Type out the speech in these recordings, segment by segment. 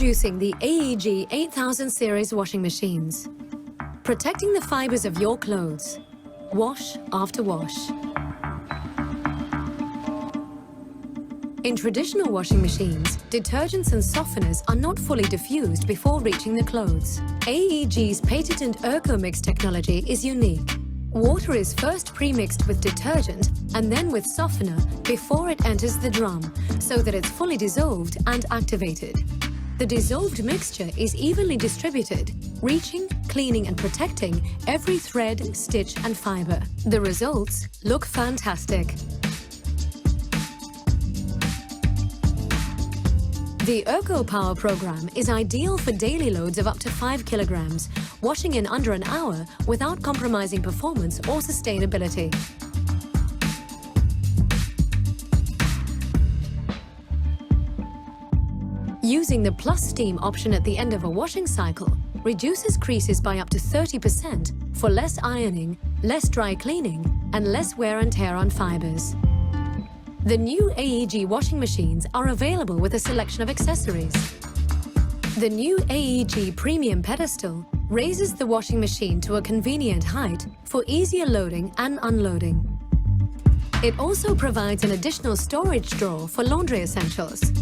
Introducing the AEG 8000 series washing machines. Protecting the fibers of your clothes. Wash after wash. In traditional washing machines, detergents and softeners are not fully diffused before reaching the clothes. AEG's patented ErcoMix technology is unique. Water is first pre-mixed with detergent and then with softener before it enters the drum, so that it's fully dissolved and activated. The dissolved mixture is evenly distributed, reaching, cleaning and protecting every thread, stitch and fiber. The results look fantastic. The ErcoPower program is ideal for daily loads of up to 5 kilograms, washing in under an hour without compromising performance or sustainability. Using the plus steam option at the end of a washing cycle reduces creases by up to 30% for less ironing, less dry cleaning, and less wear and tear on fibers. The new AEG washing machines are available with a selection of accessories. The new AEG Premium Pedestal raises the washing machine to a convenient height for easier loading and unloading. It also provides an additional storage drawer for laundry essentials.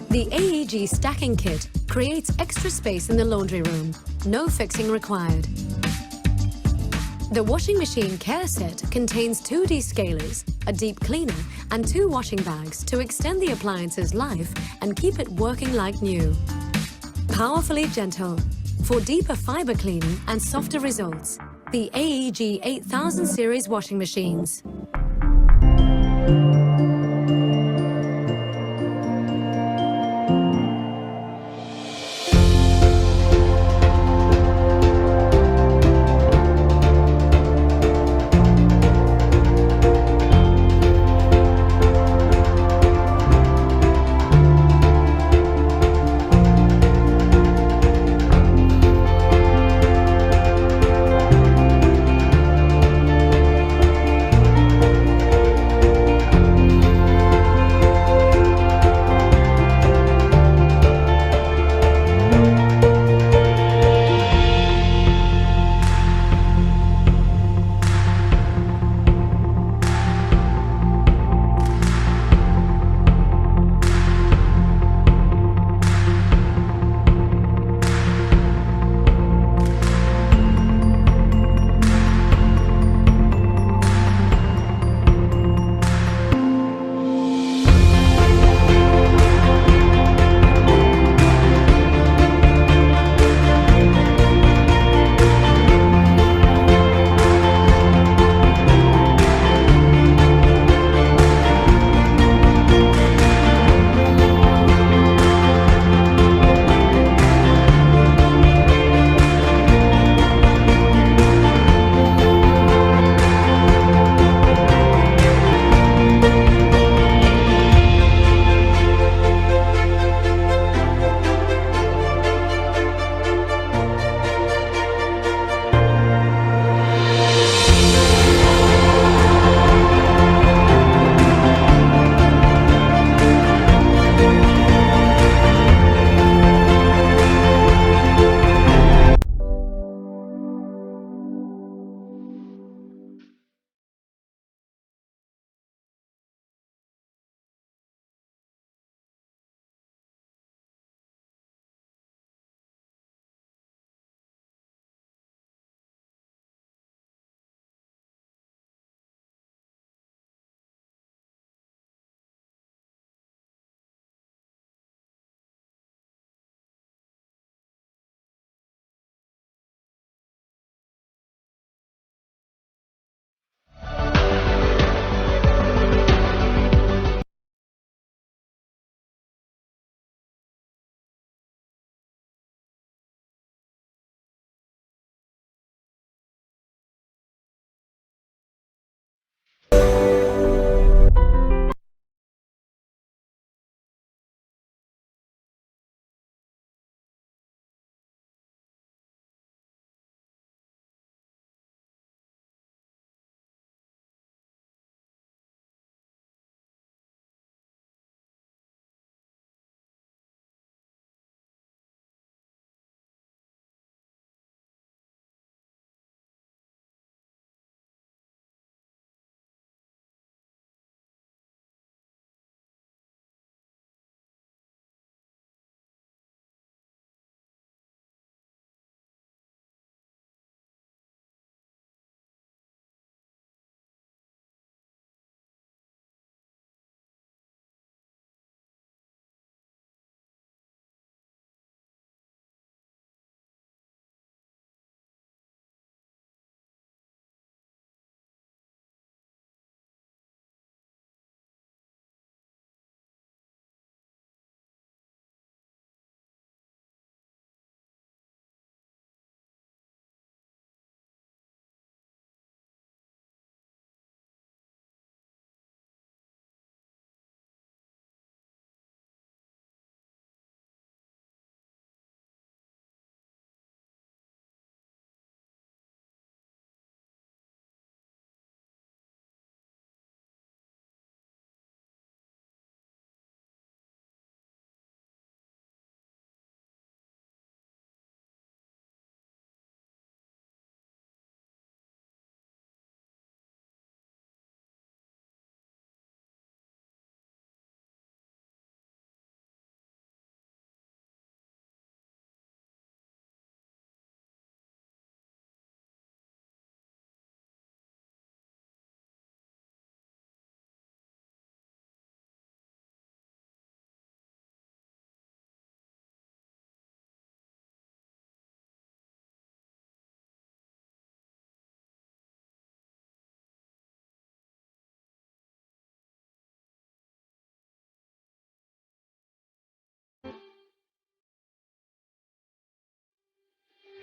The AEG Stacking Kit creates extra space in the laundry room. No fixing required. The washing machine care set contains 2 descalers, a deep cleaner, and 2 washing bags to extend the appliance's life and keep it working like new. Powerfully gentle, for deeper fiber cleaning and softer results. The AEG 8000 series washing machines.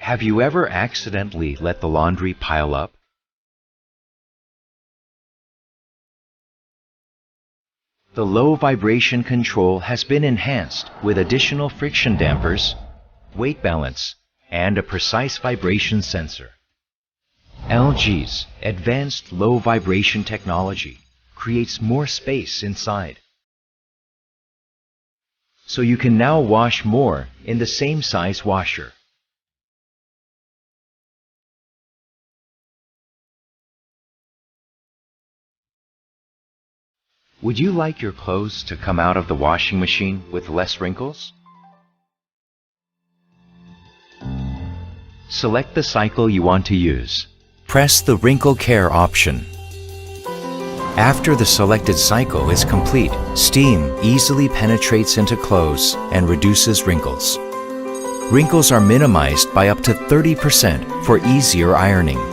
Have you ever accidentally let the laundry pile up? The low vibration control has been enhanced with additional friction dampers, weight balance, and a precise vibration sensor. LG's advanced low vibration technology creates more space inside. So you can now wash more in the same size washer. Would you like your clothes to come out of the washing machine with less wrinkles? Select the cycle you want to use. Press the Wrinkle Care option. After the selected cycle is complete, steam easily penetrates into clothes and reduces wrinkles. Wrinkles are minimized by up to 30% for easier ironing.